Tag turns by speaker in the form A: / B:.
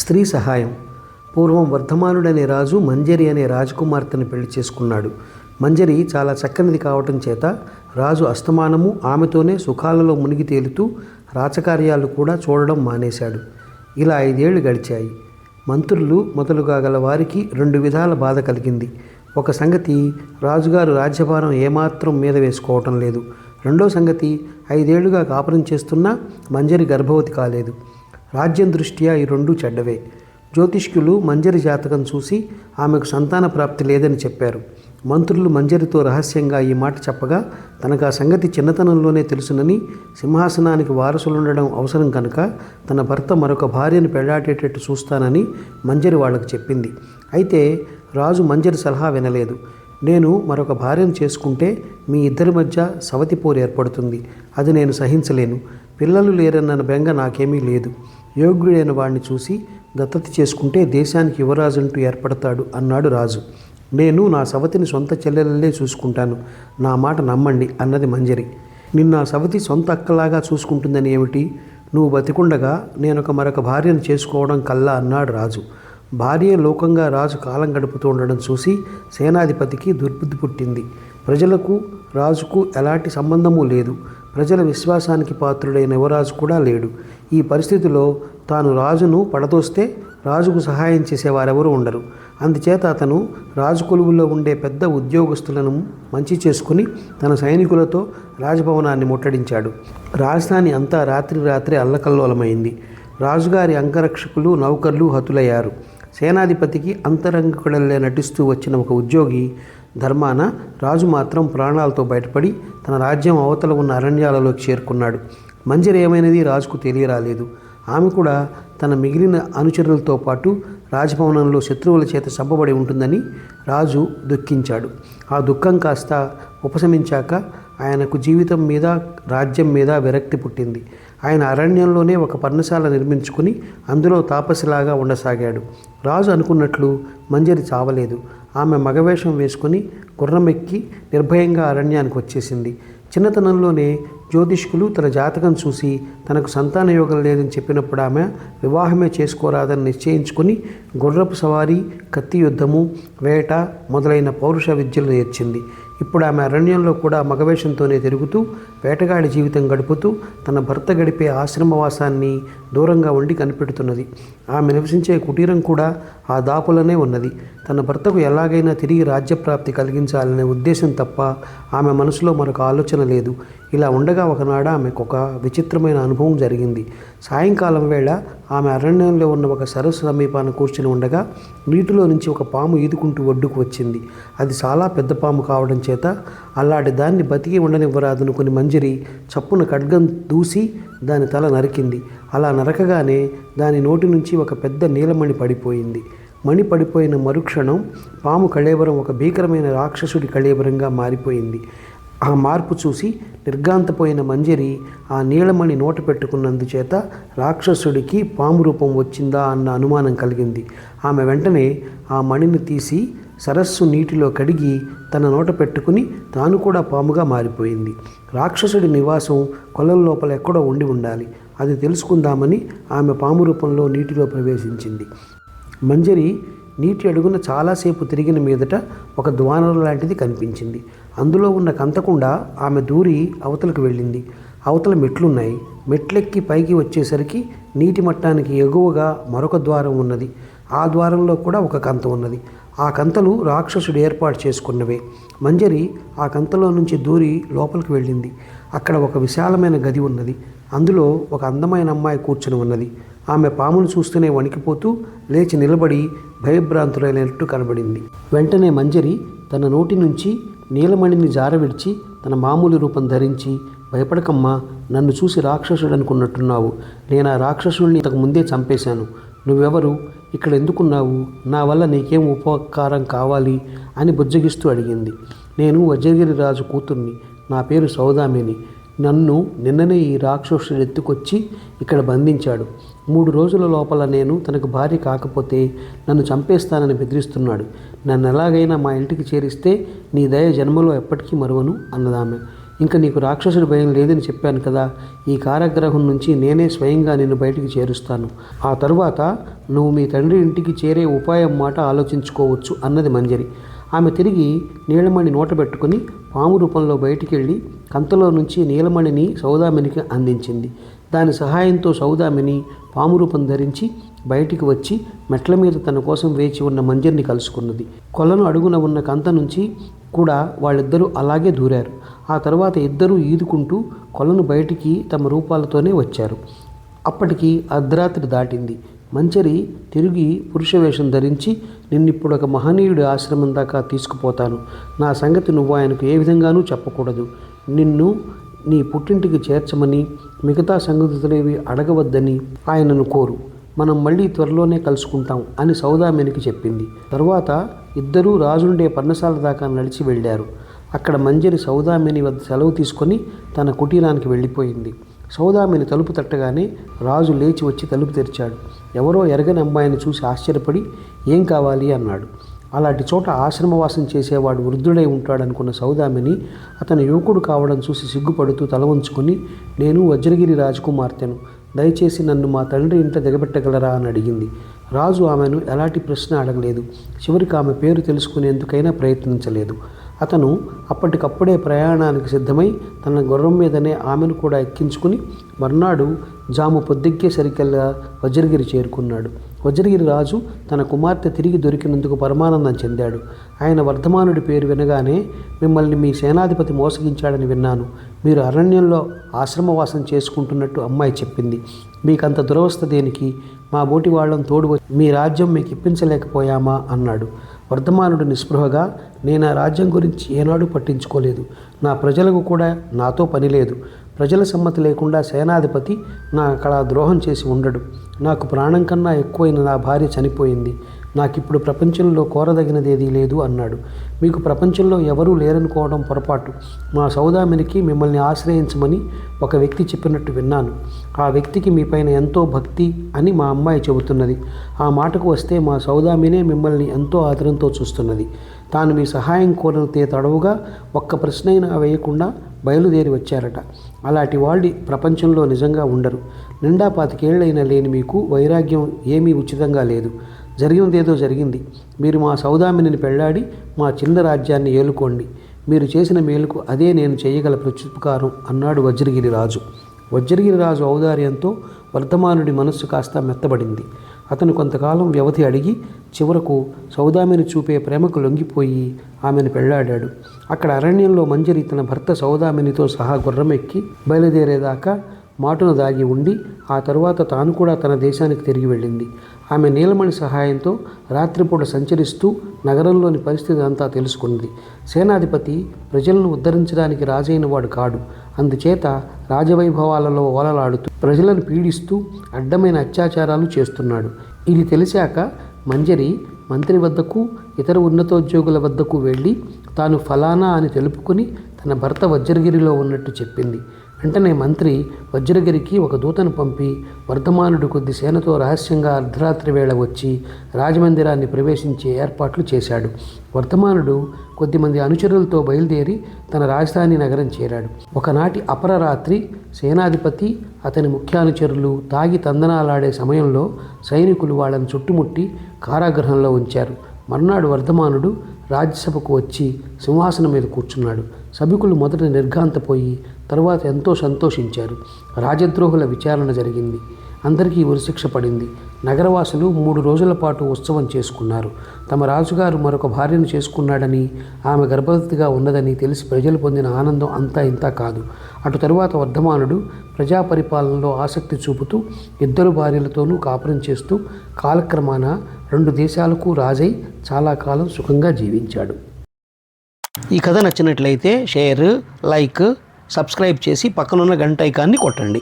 A: స్త్రీ సహాయం. పూర్వం వర్ధమానుడనే రాజు మంజరి అనే రాజకుమార్తెను పెళ్లి చేసుకున్నాడు. మంజరి చాలా చక్కనిది కావటం చేత రాజు అస్తమానము ఆమెతోనే సుఖాలలో మునిగి తేలుతూ రాచకార్యాలు కూడా చూడడం మానేశాడు. ఇలా 5 ఏళ్లు గడిచాయి. మంత్రులు మొదలుగా గల వారికి 2 విధాల బాధ కలిగింది. ఒక సంగతి, రాజుగారు రాజ్యభారం ఏమాత్రం మీద వేసుకోవటం లేదు. రెండో సంగతి, 5 ఏళ్లుగా కాపురం చేస్తున్నా మంజరి గర్భవతి కాలేదు. రాజ్యం దృష్ట్యా ఈ 2 చెడ్డవే. జ్యోతిష్కులు మంజరి జాతకం చూసి ఆమెకు సంతాన ప్రాప్తి లేదని చెప్పారు. మంత్రులు మంజరితో రహస్యంగా ఈ మాట చెప్పగా తనకు ఆ సంగతి చిన్నతనంలోనే తెలుసునని, సింహాసనానికి వారసులుండడం అవసరం కనుక తన భర్త మరొక భార్యను పెళ్లాడేటట్టు చూస్తానని మంజరి వాళ్లకు చెప్పింది. అయితే రాజు మంజరి సలహా వినలేదు. నేను మరొక భార్యను చేసుకుంటే మీ ఇద్దరి మధ్య సవతిపోరు ఏర్పడుతుంది. అది నేను సహించలేను. పిల్లలు లేరన్న బెంగ నాకేమీ లేదు. యోగ్యుడైన వాడిని చూసి దత్తత చేసుకుంటే దేశానికి యువరాజంటూ ఏర్పడతాడు అన్నాడు రాజు. నేను నా సవతిని సొంత చెల్లెలనే చూసుకుంటాను, నా మాట నమ్మండి అన్నది మంజరి. నిన్న సవతి సొంత అక్కలాగా చూసుకుంటుందని ఏమిటి? నువ్వు బతికుండగా నేనొక మరొక భార్యను చేసుకోవడం కల్లా అన్నాడు రాజు. భార్య లోకంగా రాజు కాలం గడుపుతూ ఉండడం చూసి సేనాధిపతికి దుర్బుద్ధి పుట్టింది. ప్రజలకు రాజుకు ఎలాంటి సంబంధమూ లేదు. ప్రజల విశ్వాసానికి పాత్రుడైన యువరాజు కూడా లేడు. ఈ పరిస్థితిలో తాను రాజును పడదోస్తే రాజుకు సహాయం చేసేవారెవరూ ఉండరు. అందుచేత అతను రాజు కొలువులో ఉండే పెద్ద ఉద్యోగస్తులను మంచి చేసుకుని తన సైనికులతో రాజభవనాన్ని ముట్టడించాడు. రాజధాని అంతా రాత్రి అల్లకల్లోలమైంది. రాజుగారి అంగరక్షకులు నౌకర్లు హతులయ్యారు. సేనాధిపతికి అంతరంగికుడల్లే నటిస్తూ వచ్చిన ఒక ఉద్యోగి ధర్మాన రాజు మాత్రం ప్రాణాలతో బయటపడి తన రాజ్యం అవతల ఉన్న అరణ్యాలలోకి చేరుకున్నాడు. మంజరి ఏమైనది రాజుకు తెలియరాలేదు. ఆమె కూడా తన మిగిలిన అనుచరులతో పాటు రాజభవనంలో శత్రువుల చేత చంపబడి ఉంటుందని రాజు దుఃఖించాడు. ఆ దుఃఖం కాస్త ఉపశమించాక ఆయనకు జీవితం మీద, రాజ్యం మీద విరక్తి పుట్టింది. ఆయన అరణ్యంలోనే ఒక పర్ణశాల నిర్మించుకుని అందులో తాపసిలాగా ఉండసాగాడు. రాజు అనుకున్నట్లు మంజరి చావలేదు. ఆమె మగవేషం వేసుకుని గుర్రమెక్కి నిర్భయంగా అరణ్యానికి వచ్చేసింది. చిన్నతనంలోనే జ్యోతిష్కులు తన జాతకం చూసి తనకు సంతాన యోగం లేదని చెప్పినప్పుడు ఆమె వివాహమే చేసుకోరాదని నిశ్చయించుకుని గుర్రపు సవారీ, కత్తి యుద్ధము, వేట మొదలైన పౌరుష విద్యలు నేర్చింది. ఇప్పుడు ఆమె అరణ్యంలో కూడా మగవేషంతోనే తిరుగుతూ వేటగాడి జీవితం గడుపుతూ తన భర్త గడిపే ఆశ్రమవాసాన్ని దూరంగా ఉండి కనిపెడుతున్నది. ఆమె నివసించే కుటీరం కూడా ఆ దాపులనే ఉన్నది. తన భర్తకు ఎలాగైనా తిరిగి రాజ్యప్రాప్తి కలిగించాలనే ఉద్దేశం తప్ప ఆమె మనసులో మరొక ఆలోచన లేదు. ఇలా ఉండగా ఒకనాడు ఆమెకు ఒక విచిత్రమైన అనుభవం జరిగింది. సాయంకాలం వేళ ఆమె అరణ్యంలో ఉన్న ఒక సరస్సు సమీపాన కూర్చుని ఉండగా నీటిలో నుంచి ఒక పాము ఈదుకుంటూ ఒడ్డుకు వచ్చింది. అది చాలా పెద్ద పాము కావడం చేత అలాంటి దాన్ని బతికి ఉండనివ్వరాదనుకుని మంజరి చప్పున ఖడ్గం దూసి దాని తల నరికింది. అలా నరకగానే దాని నోటి నుంచి ఒక పెద్ద నీలమణి పడిపోయింది. మణి పడిపోయిన మరుక్షణం పాము కళేబరం ఒక భీకరమైన రాక్షసుడి కళేబరంగా మారిపోయింది. ఆ మార్పు చూసి నిర్ఘాంతపోయిన మంజరి ఆ నీలమణి నోట పెట్టుకున్నందుచేత రాక్షసుడికి పాము రూపం వచ్చిందా అన్న అనుమానం కలిగింది. ఆమె వెంటనే ఆ మణిని తీసి సరస్సు నీటిలో కడిగి తన నోట పెట్టుకుని తాను కూడా పాముగా మారిపోయింది. రాక్షసుడి నివాసం కొలం లోపల ఎక్కడో ఉండి ఉండాలి. అది తెలుసుకుందామని ఆమె పాము రూపంలో నీటిలో ప్రవేశించింది. మంజరి నీటి అడుగున చాలాసేపు తిరిగిన మీదట ఒక ద్వారం లాంటిది కనిపించింది. అందులో ఉన్న కంతకుండా ఆమె దూరి అవతలకు వెళ్ళింది. అవతల మెట్లున్నాయి. మెట్లెక్కి పైకి వచ్చేసరికి నీటి మట్టానికి ఎగువగా మరొక ద్వారం ఉన్నది. ఆ ద్వారంలో కూడా ఒక కంత ఉన్నది. ఆ కంతలు రాక్షసుడు ఏర్పాటు చేసుకున్నవే. మంజరి ఆ కంతలో నుంచి దూరి లోపలికి వెళ్ళింది. అక్కడ ఒక విశాలమైన గది ఉన్నది. అందులో ఒక అందమైన అమ్మాయి కూర్చుని ఉన్నది. ఆమె పామును చూస్తూనే వణికిపోతూ లేచి నిలబడి భయభ్రాంతులైనట్టు కనబడింది. వెంటనే మంజరి తన నోటి నుంచి నీలమణిని జారవిడిచి తన మామూలు రూపం ధరించి, భయపడకమ్మా, నన్ను చూసి రాక్షసుడు అనుకున్నట్టున్నావు. నేను ఆ రాక్షసుడిని ఇంతకు ముందే చంపేశాను. నువ్వెవరు? ఇక్కడ ఎందుకున్నావు? నా వల్ల నీకేం ఉపకారం కావాలి అని బుజ్జగిస్తూ అడిగింది. నేను వజ్రగిరి రాజు కూతుర్ని. నా పేరు సౌదామిని. నన్ను నిన్ననే ఈ రాక్షసుడు ఎత్తుకొచ్చి ఇక్కడ బంధించాడు. 3 రోజుల లోపల నేను తనకు భార్య కాకపోతే నన్ను చంపేస్తానని బెదిరిస్తున్నాడు. నన్ను ఎలాగైనా మా ఇంటికి చేరిస్తే నీ దయ జన్మలో ఎప్పటికీ మరువను అన్నదామె. ఇంకా నీకు రాక్షసుడి భయం లేదని చెప్పాను కదా, ఈ కారాగృహం నుంచి నేనే స్వయంగా నిన్ను బయటికి చేరుస్తాను. ఆ తరువాత నువ్వు మీ తండ్రి ఇంటికి చేరే ఉపాయం మాట ఆలోచించుకోవచ్చు అన్నది మంజరి. ఆమె తిరిగి నీలమణి నోట పెట్టుకుని పాము రూపంలో బయటికి వెళ్ళి కంతలో నుంచి నీలమణిని సౌదామినికి అందించింది. దాని సహాయంతో సౌదామిని పాము రూపం ధరించి బయటికి వచ్చి మెట్ల మీద తన కోసం వేచి ఉన్న మంజరిని కలుసుకున్నది. కొలను అడుగున ఉన్న కంత నుంచి కూడా వాళ్ళిద్దరూ అలాగే దూరారు. ఆ తర్వాత ఇద్దరూ ఈదుకుంటూ కొలను బయటికి తమ రూపాలతోనే వచ్చారు. అప్పటికి అర్ధరాత్రి దాటింది. మంజరి తిరిగి పురుష వేషం ధరించి, నిన్నిప్పుడు ఒక మహనీయుడి ఆశ్రమం దాకా తీసుకుపోతాను. నా సంగతి నువ్వు ఆయనకు ఏ విధంగానూ చెప్పకూడదు. నిన్ను నీ పుట్టింటికి చేర్చమని, మిగతా సంగతులేవి అడగవద్దని ఆయనను కోరు. మనం మళ్ళీ త్వరలోనే కలుసుకుంటాం అని సౌదామినికి చెప్పింది. తరువాత ఇద్దరూ రాజుండే పర్ణశాల దాకా నడిచి వెళ్ళారు. అక్కడ మంజరి సౌదామిని వద్ద సెలవు తీసుకొని తన కుటీరానికి వెళ్ళిపోయింది. సౌదామిని తలుపు తట్టగానే రాజు లేచి వచ్చి తలుపు తెరిచాడు. ఎవరో ఎరగని అమ్మాయిని చూసి ఆశ్చర్యపడి, ఏం కావాలి అన్నాడు. అలాంటి చోట ఆశ్రమవాసం చేసేవాడు వృద్ధుడై ఉంటాడనుకున్న సౌదామిని అతను యువకుడు కావడం చూసి సిగ్గుపడుతూ తల వంచుకొని, నేను వజ్రగిరి రాజకుమార్తెను, దయచేసి నన్ను మా తండ్రి ఇంట దిగబెట్టగలరా అని అడిగింది. రాజు ఆమెను ఎలాంటి ప్రశ్న అడగలేదు. చివరికి ఆమె పేరు తెలుసుకునేందుకైనా ప్రయత్నించలేదు. అతను అప్పటికప్పుడే ప్రయాణానికి సిద్ధమై తన గుర్రం మీదనే ఆమెను కూడా ఎక్కించుకుని మర్నాడు జాము పొద్దెక్కేసరికల్లా వజ్రగిరి చేరుకున్నాడు. వజ్రగిరి రాజు తన కుమార్తె తిరిగి దొరికినందుకు పరమానందం చెందాడు. ఆయన వర్ధమానుడి పేరు వినగానే, మిమ్మల్ని మీ సేనాధిపతి మోసగించాడని విన్నాను. మీరు అరణ్యంలో ఆశ్రమవాసం చేసుకుంటున్నట్టు అమ్మాయి చెప్పింది. మీకంత దురవస్థ దేనికి? మా బోటి వాళ్ళం తోడు మీ రాజ్యం మీకు ఇప్పించలేకపోయామా అన్నాడు. వర్ధమానుడు నిస్పృహగా, నేను ఆ రాజ్యం గురించి ఏనాడు పట్టించుకోలేదు. నా ప్రజలకు కూడా నాతో పని లేదు. ప్రజల సమ్మతి లేకుండా సేనాధిపతి నా అక్కడ ద్రోహం చేసి ఉండడు. నాకు ప్రాణం కన్నా ఎక్కువైన నా భార్య చనిపోయింది. నాకిప్పుడు ప్రపంచంలో కోరదగినదేదీ లేదు అన్నాడు. మీకు ప్రపంచంలో ఎవరూ లేరనుకోవడం పొరపాటు. మా సౌదామినికి మిమ్మల్ని ఆశ్రయించమని ఒక వ్యక్తి చెప్పినట్టు విన్నాను. ఆ వ్యక్తికి మీపైన ఎంతో భక్తి అని మా అమ్మాయి చెబుతున్నది. ఆ మాటకు వస్తే మా సౌదామినే మిమ్మల్ని ఎంతో ఆదరంతో చూస్తున్నది. తాను మీ సహాయం కోరితే తడవుగా ఒక్క ప్రశ్నైనా వేయకుండా బయలుదేరి వచ్చారట. అలాంటి వాళ్ళు ప్రపంచంలో నిజంగా ఉండరు. నిండా 25 ఏళ్ళైనా లేని మీకు వైరాగ్యం ఏమీ ఉచితంగా లేదు. జరిగినదేదో జరిగింది. మీరు మా సౌదామినిని పెళ్లాడి మా చిన్న రాజ్యాన్ని ఏలుకోండి. మీరు చేసిన మేలుకు అదే నేను చేయగల ప్రత్యుపకారం అన్నాడు వజ్రగిరి రాజు. వజ్రగిరి రాజు ఔదార్యంతో వర్ధమానుడి మనస్సు కాస్త మెత్తబడింది. అతను కొంతకాలం వ్యవధి అడిగి చివరకు సౌదామిని చూపే ప్రేమకు లొంగిపోయి ఆమెను పెళ్లాడాడు. అక్కడ అరణ్యంలో మంజరి తన భర్త సౌదామినితో సహా గుర్రం ఎక్కి బయలుదేరేదాకా మాటున దాగి ఉండి ఆ తరువాత తాను కూడా తన దేశానికి తిరిగి వెళ్ళింది. ఆమె నీలమణి సహాయంతో రాత్రిపూట సంచరిస్తూ నగరంలోని పరిస్థితి అంతా తెలుసుకున్నది. సేనాధిపతి ప్రజలను ఉద్ధరించడానికి రాజైన వాడు కాడు. అందుచేత రాజవైభవాలలో ఓలలాడుతూ ప్రజలను పీడిస్తూ అడ్డమైన అత్యాచారాలు చేస్తున్నాడు. ఇది తెలిసాక మంజరి మంత్రి వద్దకు ఇతర ఉన్నతోద్యోగుల వద్దకు వెళ్ళి తాను ఫలానా అని తెలుపుకొని తన భర్త వజ్రగిరిలో ఉన్నట్టు చెప్పింది. వెంటనే మంత్రి వజ్రగిరికి ఒక దూతను పంపి వర్ధమానుడు కొద్ది సేనతో రహస్యంగా అర్ధరాత్రి వేళ వచ్చి రాజమందిరాన్ని ప్రవేశించే ఏర్పాట్లు చేశాడు. వర్ధమానుడు కొద్దిమంది అనుచరులతో బయలుదేరి తన రాజధాని నగరం చేరాడు. ఒకనాటి అపరరాత్రి సేనాధిపతి అతని ముఖ్యానుచరులు తాగి తందనాలాడే సమయంలో సైనికులు వాళ్ళని చుట్టుముట్టి కారాగృహంలో ఉంచారు. మర్నాడు వర్ధమానుడు రాజ్యసభకు వచ్చి సింహాసనం మీద కూర్చున్నాడు. సభికులు మొదట నిర్ఘాంతపోయి తరువాత ఎంతో సంతోషించారు. రాజద్రోహుల విచారణ జరిగింది. అందరికీ ఉరిశిక్ష పడింది. నగరవాసులు 3 రోజుల పాటు ఉత్సవం చేసుకున్నారు. తమ రాజుగారు మరొక భార్యను చేసుకున్నాడని, ఆమె గర్భవతిగా ఉన్నదని తెలిసి ప్రజలు పొందిన ఆనందం అంతా ఇంతా కాదు. అటు తరువాత వర్ధమానుడు ప్రజాపరిపాలనలో ఆసక్తి చూపుతూ 2 భార్యలతోనూ కాపురం చేస్తూ కాలక్రమాన 2 దేశాలకు రాజై చాలా కాలం సుఖంగా జీవించాడు. ఈ కథ నచ్చినట్లయితే షేర్, లైక్, సబ్స్క్రైబ్ చేసి పక్కనున్న గంట ఐకాన్ని కొట్టండి.